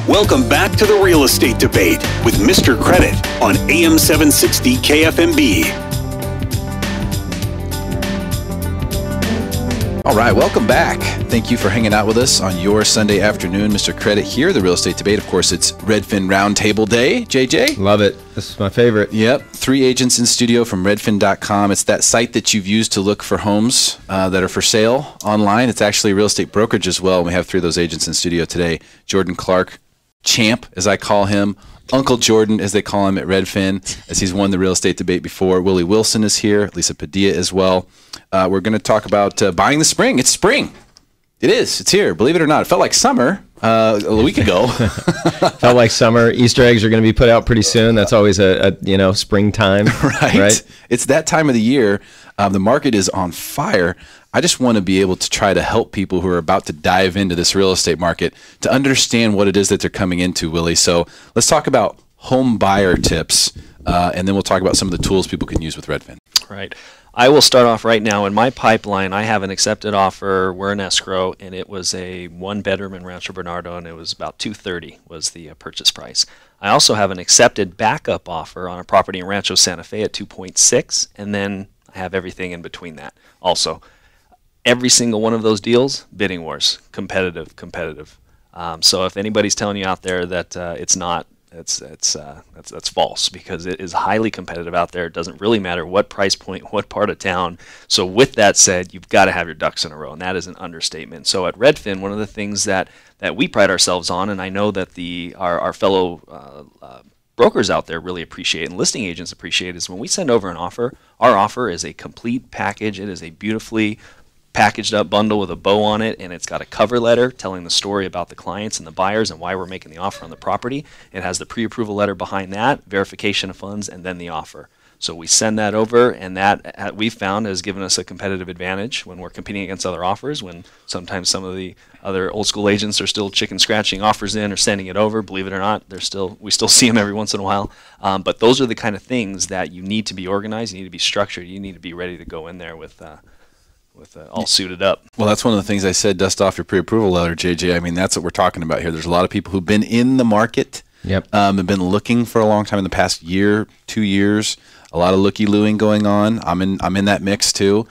Welcome back to the Real Estate Debate with Mr. Credit on AM 760 KFMB. All right, welcome back. Thank you for hanging out with us on your Sunday afternoon. Mr. Credit here, the Real Estate Debate. Of course, it's Redfin Roundtable Day. JJ? Love it. This is my favorite. Yep. 3 agents in studio from redfin.com. It's that site that you've used to look for homes that are for sale online. It's actually a real estate brokerage as well. We have 3 of those agents in studio today. Jordan Clarke, Champ, as I call him. Uncle Jordan, as they call him at Redfin, as he's won the real estate debate before. Willie Wilson is here. Lisa Padilla as well. We're going to talk about buying the spring. It's spring. It is. It's here. Believe it or not. It felt like summer a week ago. Felt like summer. Easter eggs are going to be put out pretty soon. That's always a springtime. Right. It's that time of the year. The market is on fire. I just want to be able to try to help people who are about to dive into this real estate market to understand what it is that they're coming into, Willie. So let's talk about home buyer tips, and then we'll talk about some of the tools people can use with Redfin. Right. I will start off right now. In my pipeline, I have an accepted offer. We're in escrow, and it was a 1-bedroom in Rancho Bernardo, and it was about $230 was the purchase price. I also have an accepted backup offer on a property in Rancho Santa Fe at 2.6, and then I have everything in between that. Also, every single one of those deals, bidding wars, competitive. So if anybody's telling you out there that it's not, that's false, because it is highly competitive out there. It doesn't really matter what price point, what part of town. So with that said, you've got to have your ducks in a row, and that is an understatement. So at Redfin, one of the things that we pride ourselves on, and I know that our fellow brokers out there really appreciate and listing agents appreciate, is when we send over an offer, our offer is a complete package. It is a beautifully packaged up bundle with a bow on it, and it's got a cover letter telling the story about the clients and the buyers and why we're making the offer on the property. It has the pre-approval letter behind that, verification of funds, and then the offer. So we send that over, and that we've found has given us a competitive advantage when we're competing against other offers, when sometimes some of the other old school agents are still chicken scratching offers in or sending it over. Believe it or not, we still see them every once in a while. But those are the kind of things that you need to be organized, you need to be structured, you need to be ready to go in there with all suited up. Well, that's one of the things I said, dust off your pre-approval letter, JJ. I mean, that's what we're talking about here. There's a lot of people who've been in the market, have been looking for a long time, in the past year, 2 years, a lot of looky-looing going on. I'm in that mix too.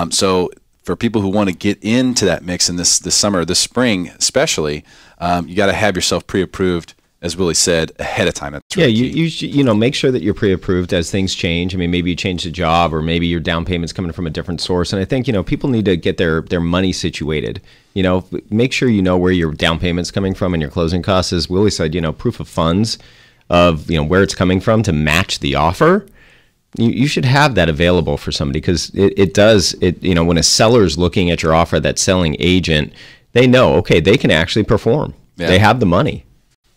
So for people who want to get into that mix in this summer, this spring especially, you got to have yourself pre-approved, as Willie said, ahead of time. That's really you should, make sure that you're pre-approved as things change. I mean, maybe you change the job, or maybe your down payment's coming from a different source. And I think, people need to get their money situated. Make sure you know where your down payment's coming from and your closing costs. As Willie said, proof of funds of, where it's coming from to match the offer. You should have that available for somebody, because it does, when a seller's looking at your offer, that selling agent, they know, okay, they can actually perform. Yeah. They have the money.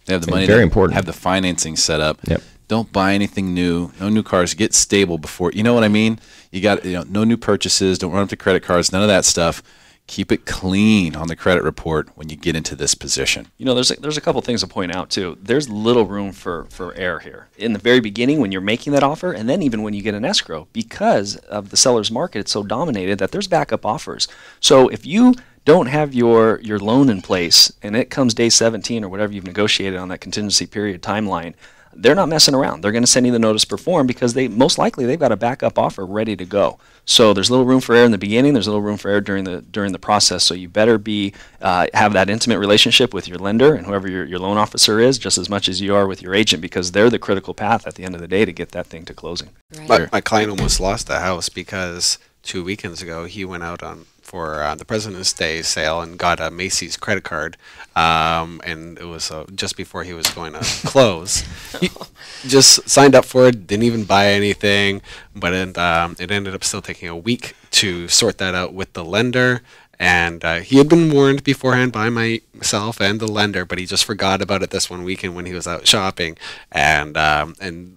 They have the money. Very important. Have the financing set up. Yep. Don't buy anything new. No new cars. Get stable before. You know what I mean? You got no new purchases. Don't run up to credit cards. None of that stuff. Keep it clean on the credit report when you get into this position. There's a couple things to point out too. There's little room for error here in the very beginning when you're making that offer, and then even when you get an escrow, because of the seller's market. It's so dominated that there's backup offers. So if you don't have your loan in place and it comes day 17 or whatever you've negotiated on that contingency period timeline, they're not messing around. They're going to send you the notice to perform, because they've got a backup offer ready to go. So there's little room for error in the beginning. There's a little room for error during the process. So you better have that intimate relationship with your lender and whoever your loan officer is, just as much as you are with your agent, because they're the critical path at the end of the day to get that thing to closing. Right. My client almost lost the house because 2 weekends ago he went out for the President's Day sale and got a Macy's credit card, and it was just before he was going to close. He just signed up for it, didn't even buy anything, but it ended up still taking a week to sort that out with the lender. And he had been warned beforehand by myself and the lender, but he just forgot about it this one weekend when he was out shopping. And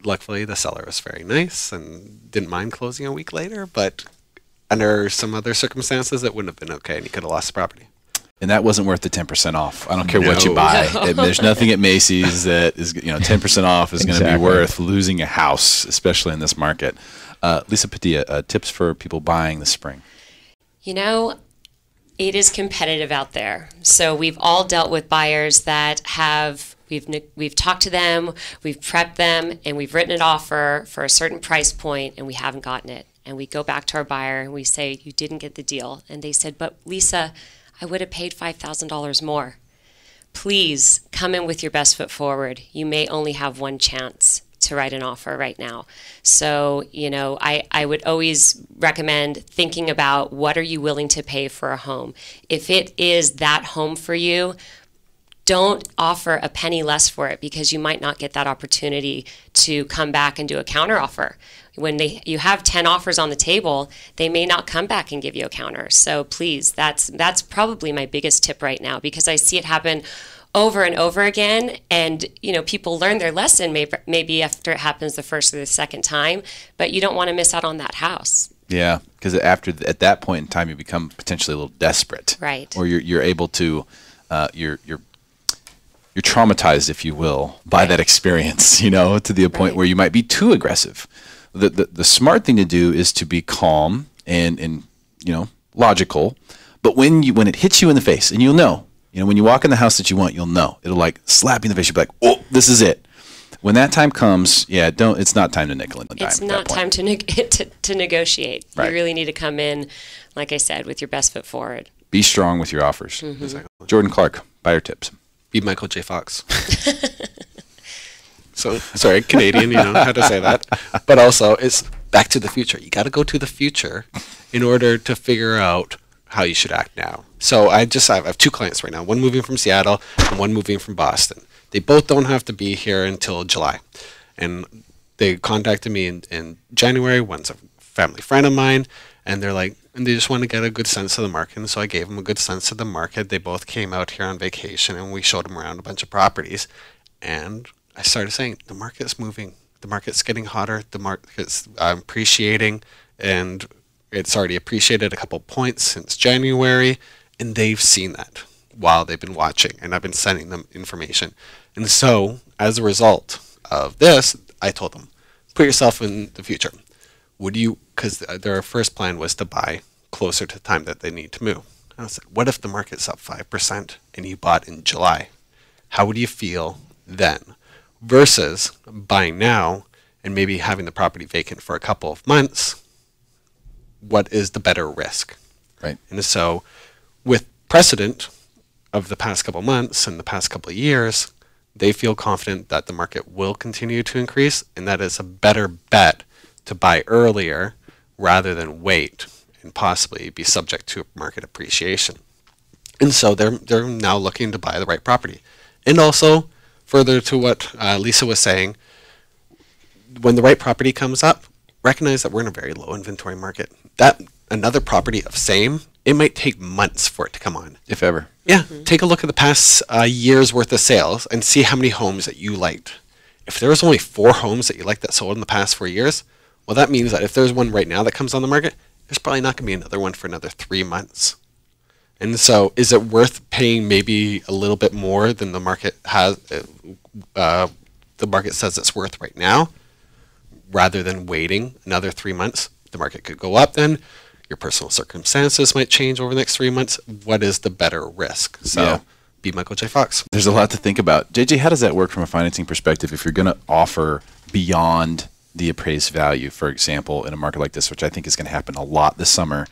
luckily the seller was very nice and didn't mind closing a week later, but under some other circumstances, it wouldn't have been okay, and you could have lost the property. And that wasn't worth the 10% off. I don't care what you buy. There's nothing at Macy's that is, 10% off is going to be worth losing a house, especially in this market. Lisa Padilla, tips for people buying this spring. It is competitive out there. So we've all dealt with buyers that have We've talked to them, we've prepped them, and we've written an offer for a certain price point, and we haven't gotten it. And we go back to our buyer and we say, you didn't get the deal. And they said, but Lisa, I would have paid $5,000 more. Please come in with your best foot forward. You may only have one chance to write an offer right now. So, I would always recommend thinking about what are you willing to pay for a home. If it is that home for you, don't offer a penny less for it, because you might not get that opportunity to come back and do a counter offer. When you have 10 offers on the table, they may not come back and give you a counter. So please, that's probably my biggest tip right now, because I see it happen over and over again, and people learn their lesson maybe after it happens the first or the second time, but you don't want to miss out on that house. Yeah, because at that point in time, you become potentially a little desperate, right? Or you're able to you're traumatized, if you will, by that experience, to the point where you might be too aggressive. The smart thing to do is to be calm and logical, but when it hits you in the face, and you'll know. When you walk in the house that you want, you'll know. It'll like slap you in the face. You'll be like, oh, this is it. When that time comes, it's not time to nickel and dime. It's not time to negotiate. Right. You really need to come in, like I said, with your best foot forward. Be strong with your offers. Mm-hmm. Exactly. Jordan Clarke, buyer tips. Be Michael J. Fox. So, sorry, Canadian, how to say that. But also, it's back to the future. You got to go to the future in order to figure out how you should act now. So I have 2 clients right now, one moving from Seattle and one moving from Boston. They both don't have to be here until July. And they contacted me in January. One's a family friend of mine, and they just want to get a good sense of the market. And so I gave them a good sense of the market. They both came out here on vacation, and we showed them around a bunch of properties. And I started saying, the market's moving. The market's getting hotter. The market's appreciating, and it's already appreciated a couple points since January, and they've seen that while they've been watching, and I've been sending them information. And so, as a result of this, I told them, put yourself in the future. Because their first plan was to buy closer to the time that they need to move. And I said, what if the market's up 5% and you bought in July? How would you feel then? Versus buying now and maybe having the property vacant for a couple of months. What is the better risk? Right. And so with precedent of the past couple months and the past couple of years, they feel confident that the market will continue to increase, and that is a better bet to buy earlier rather than wait and possibly be subject to market appreciation. And so they're now looking to buy the right property. And also, further to what Lisa was saying, when the right property comes up, recognize that we're in a very low inventory market. That another property of same, it might take months for it to come on. If ever. Yeah, take a look at the past year's worth of sales and see how many homes that you liked. If there was only 4 homes that you liked that sold in the past 4 years, well, that means that if there's one right now that comes on the market, there's probably not going to be another one for another 3 months. And so is it worth paying maybe a little bit more than the market has, the market says it's worth right now, rather than waiting another 3 months? The market could go up then. Your personal circumstances might change over the next 3 months. What is the better risk? So be Michael J. Fox. There's a lot to think about. JJ, how does that work from a financing perspective if you're going to offer beyond the appraised value, for example, in a market like this, which I think is going to happen a lot this summer?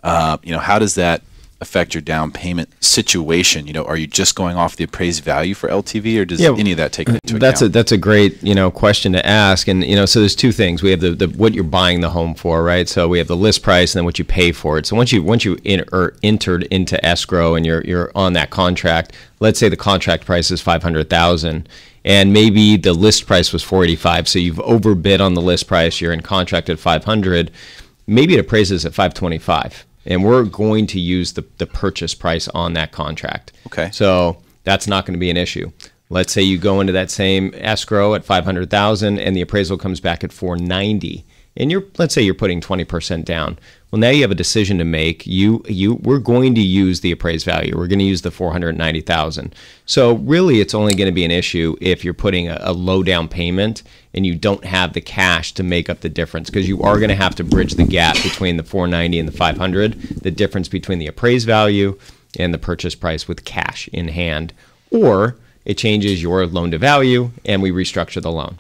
How does that affect your down payment situation? Are you just going off the appraised value for LTV, or does any of that take into account? That's a great question to ask. And so there's 2 things. We have the what you're buying the home for, right? So we have the list price and then what you pay for it. So once you entered into escrow and you're on that contract, let's say the contract price is $500,000. And maybe the list price was $485,000, so you've overbid on the list price. You're in contract at $500,000. Maybe it appraises at $525,000. And we're going to use the purchase price on that contract. Okay. So that's not going to be an issue. Let's say you go into that same escrow at $500,000 and the appraisal comes back at $490,000. And let's say you're putting 20% down. Well, now you have a decision to make. We're going to use the appraised value. We're going to use the $490,000. So really, it's only going to be an issue if you're putting a low down payment and you don't have the cash to make up the difference, because you are going to have to bridge the gap between the $490,000 and the $500,000, the difference between the appraised value and the purchase price with cash in hand. Or it changes your loan to value, and we restructure the loan.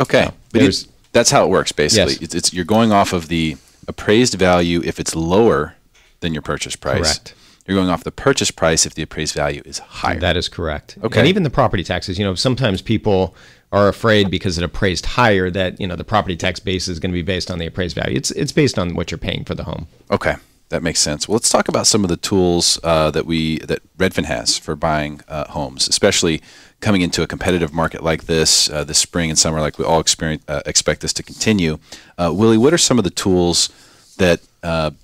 Okay, So but that's how it works, basically. Yes. It's you're going off of the appraised value if it's lower than your purchase price. Correct. You're going off the purchase price if the appraised value is higher. That is correct. Okay. And even the property taxes, sometimes people are afraid because it appraised higher that, the property tax base is going to be based on the appraised value. It's based on what you're paying for the home. Okay, that makes sense. Well, let's talk about some of the tools that Redfin has for buying homes, especially coming into a competitive market like this spring and summer, like we all expect this to continue. Willie, what are some of the tools that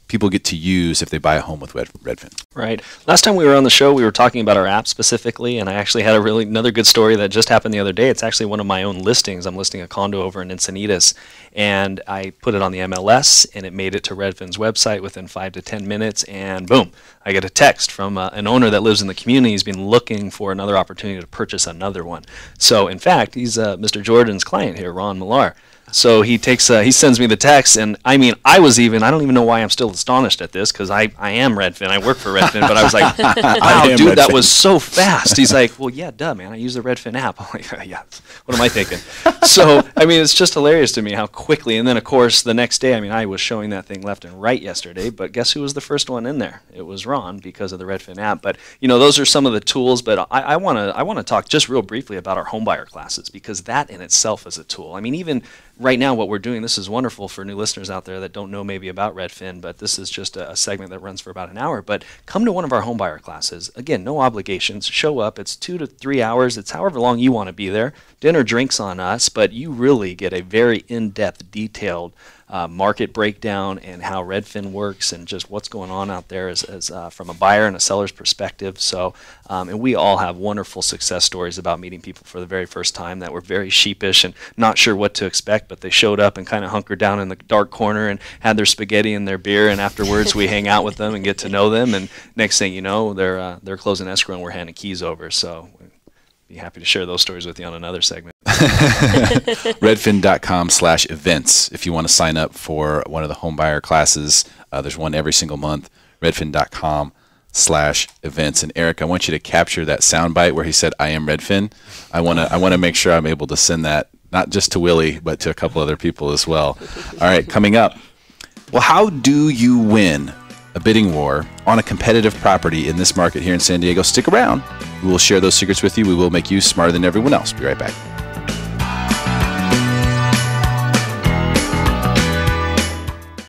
people get to use if they buy a home with Redfin? Right. Last time we were on the show, we were talking about our app specifically, and I actually had another good story that just happened the other day. It's actually one of my own listings. I'm listing a condo over in Encinitas, and I put it on the MLS, and it made it to Redfin's website within 5 to 10 minutes, and boom, I get a text from an owner that lives in the community. He's been looking for another opportunity to purchase another one. So, in fact, he's Mr. Jordan's client here, Ron Millar. So he sends me the text, and I don't even know why I'm still astonished at this, because I am Redfin, I work for Redfin, but I was like, wow, dude, Redfin. that was so fast. He's like, well, yeah, duh, man, I use the Redfin app. I'm like, yeah, what am I thinking? So, it's just hilarious to me how quickly, and then, of course, the next day, I was showing that thing left and right yesterday, but guess who was the first one in there? It was Ron, because of the Redfin app. But, those are some of the tools, but I want to talk just real briefly about our homebuyer classes, because that in itself is a tool. Even right now, what we're doing, this is wonderful for new listeners out there that don't know maybe about Redfin, but this is just a segment that runs for about an hour. But come to one of our homebuyer classes. Again, no obligations. Show up. It's 2 to 3 hours. It's however long you want to be there. Dinner, drinks on us, but you really get a very in-depth, detailed market breakdown and how Redfin works and just what's going on out there as from a buyer and a seller's perspective. So, and we all have wonderful success stories about meeting people for the very first time that were very sheepish and not sure what to expect, but they showed up and kind of hunkered down in the dark corner and had their spaghetti and their beer, and afterwards we hang out with them and get to know them, and next thing you know, they're closing escrow and we're handing keys over. So be happy to share those stories with you on another segment. Redfin.com/events if you want to sign up for one of the homebuyer classes. There's one every single month. Redfin.com/events. And Eric, I want you to capture that soundbite where he said, "I am Redfin." I want to make sure I'm able to send that not just to Willie, but to a couple other people as well. All right, coming up. Well, how do you win a bidding war on a competitive property in this market here in San Diego? Stick around. We will share those secrets with you. We will make you smarter than everyone else. Be right back.